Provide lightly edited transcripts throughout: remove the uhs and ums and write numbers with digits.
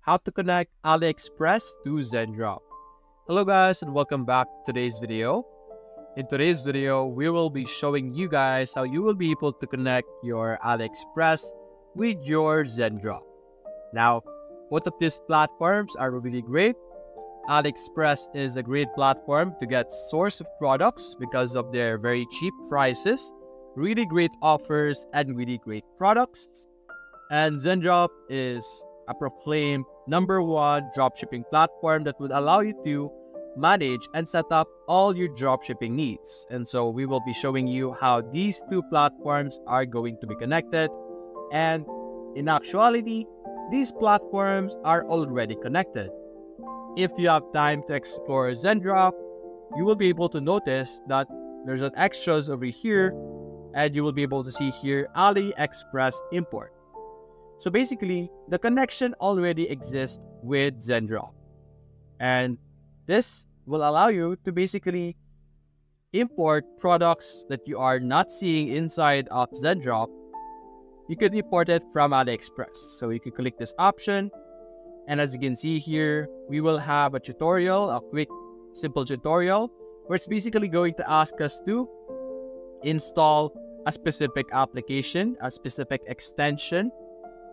how to connect Aliexpress to Zendrop. Hello guys and welcome back to today's video. In today's video, we will be showing you guys how you will be able to connect your Aliexpress with your Zendrop. Now, both of these platforms are really great. Aliexpress is a great platform to get source of products because of their very cheap prices, really great offers, and really great products. And Zendrop is a proclaimed #1 dropshipping platform that would allow you to manage and set up all your dropshipping needs. And so we will be showing you how these two platforms are going to be connected. And in actuality, these platforms are already connected. If you have time to explore Zendrop, you will be able to notice that there's an extras over here, and you will be able to see here Aliexpress import. So basically, the connection already exists with Zendrop. And this will allow you to basically import products that you are not seeing inside of Zendrop. You could import it from Aliexpress. So you can click this option. And as you can see here, we will have a tutorial, a quick, simple tutorial, where it's basically going to ask us to install a specific application, a specific extension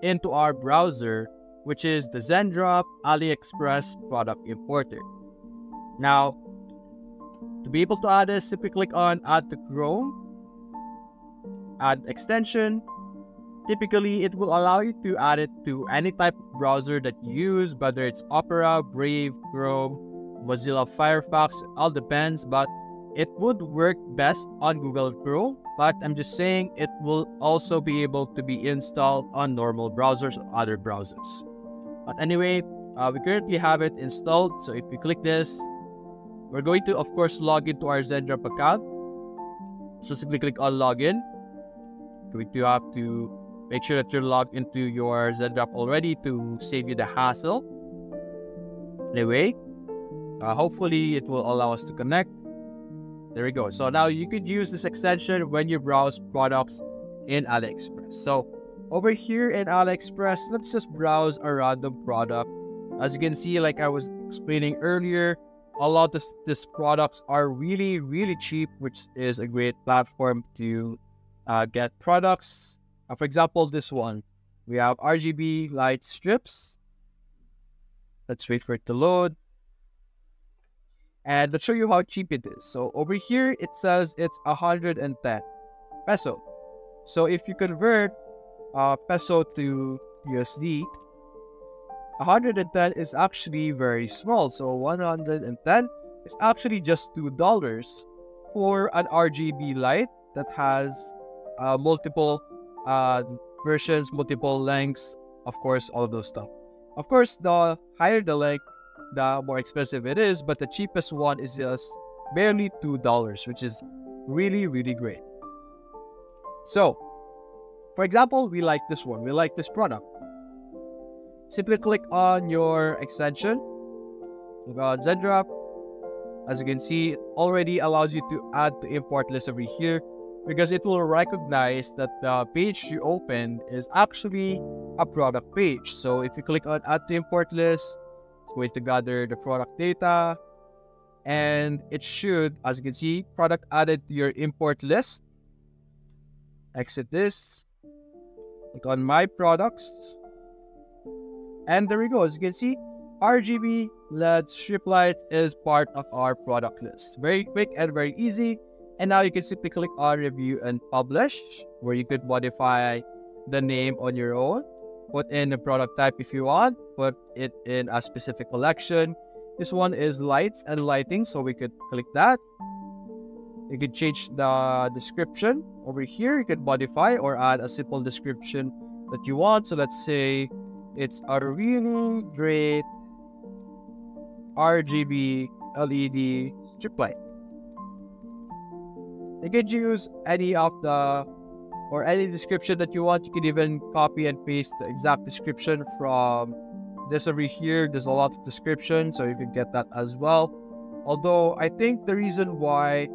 into our browser, which is the Zendrop Aliexpress product importer. Now, to be able to add this, simply click on Add to Chrome, Add Extension. Typically, it will allow you to add it to any type of browser that you use, whether it's Opera, Brave, Chrome, Mozilla Firefox, it all depends, but it would work best on Google Chrome. But I'm just saying it will also be able to be installed on normal browsers or other browsers. But anyway, we currently have it installed. So if we click this, we're going to, of course, log into our Zendrop account. So simply click on Login. You have to make sure that you're logged into your Zendrop already to save you the hassle. Anyway, hopefully it will allow us to connect. There we go. So now you could use this extension when you browse products in Aliexpress. So over here in Aliexpress, let's just browse a random product. As you can see, like I was explaining earlier, a lot of these products are really, really cheap, which is a great platform to get products. For example, this one, we have RGB light strips. Let's wait for it to load. And let's show you how cheap it is. So over here, it says it's 110 peso. So if you convert peso to USD, 110 is actually very small. So 110 is actually just $2 for an RGB light that has multiple versions, multiple lengths, of course, all of those stuff. Of course, the higher the length, the more expensive it is, but the cheapest one is just barely $2, which is really, really great. So, for example, we like this one. We like this product. Simply click on your extension. Click on Zendrop. As you can see, it already allows you to add to import list over here because it will recognize that the page you opened is actually a product page. So if you click on Add to Import List, it's going to gather the product data, and it should, as you can see, product added to your import list. Exit this, click on My Products, and there we go. As you can see, RGB LED strip light is part of our product list. Very quick and very easy. And now you can simply click on Review and Publish, where you could modify the name on your own. Put in the product type if you want. Put it in a specific collection. This one is lights and lighting, so we could click that. You could change the description over here. You could modify or add a simple description that you want. So let's say it's a really great RGB LED strip light. You could use any of the or any description that you want. You can even copy and paste the exact description from this over here. There's a lot of description, so you can get that as well. Although I think the reason why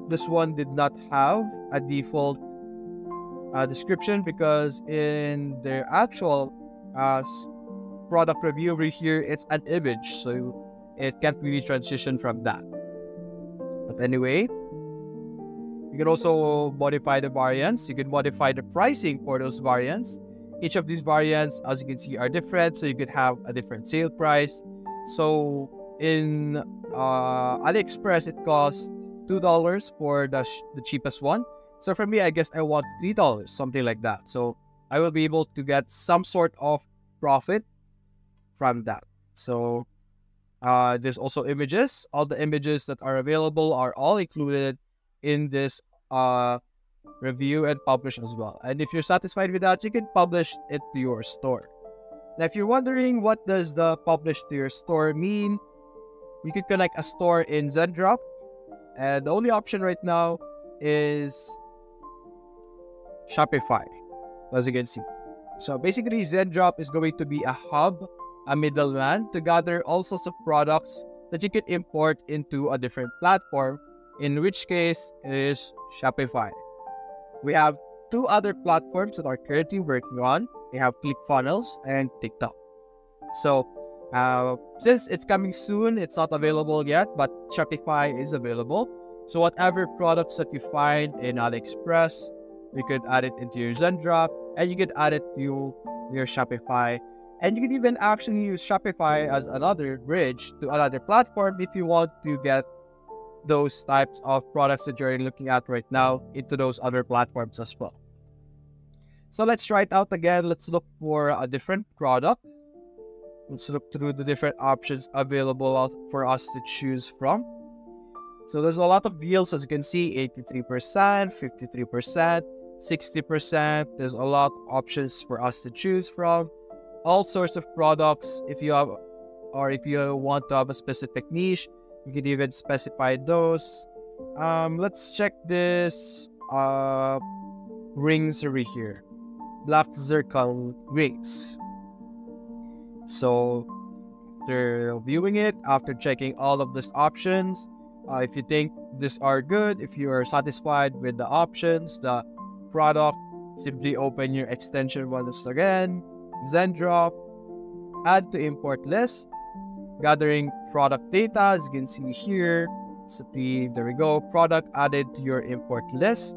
this one did not have a default description because in their actual product review over here, it's an image, so it can't really transition from that. But anyway, you can also modify the variants. You can modify the pricing for those variants. Each of these variants, as you can see, are different, so you could have a different sale price. So in Aliexpress, it costs $2 for the cheapest one. So for me, I guess I want $3, something like that. So I will be able to get some sort of profit from that. So there's also images. All the images that are available are all included in this review and publish as well. And if you're satisfied with that, you can publish it to your store. Now, if you're wondering what does the publish to your store mean, you can connect a store in Zendrop, and the only option right now is Shopify, as you can see. So basically, Zendrop is going to be a hub, a middleman to gather all sorts of products that you can import into a different platform, in which case it is Shopify. We have two other platforms that are currently working on. We have ClickFunnels and TikTok. So since it's coming soon, it's not available yet, but Shopify is available. So whatever products that you find in Aliexpress, you could add it into your Zendrop, and you could add it to your Shopify. And you can even actually use Shopify as another bridge to another platform if you want to get those types of products that you're looking at right now into those other platforms as well. So let's try it out again. Let's look for a different product. Let's look through the different options available for us to choose from. So there's a lot of deals, as you can see, 83%, 53%, 60%. There's a lot of options for us to choose from. All sorts of products. If you have, or if you want to have a specific niche, you can even specify those. Let's check this rings over here. Black zircon rings. So after viewing it, after checking all of these options, if you think these are good, if you are satisfied with the options, the product, simply open your extension once again, Zendrop, add to import list, gathering product data, as you can see here. Simply, there we go, product added to your import list.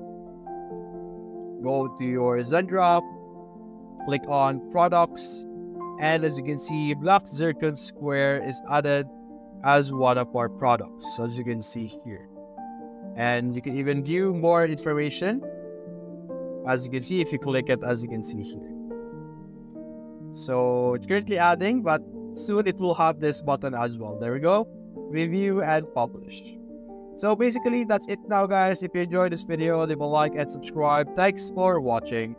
Go to your Zendrop, click on products, and as you can see, black zircon square is added as one of our products, as you can see here. And you can even view more information, as you can see, if you click it, as you can see here. So it's currently adding, but soon it will have this button as well. There we go, review and publish. So basically that's it now, guys. If you enjoyed this video, leave a like and subscribe. Thanks for watching.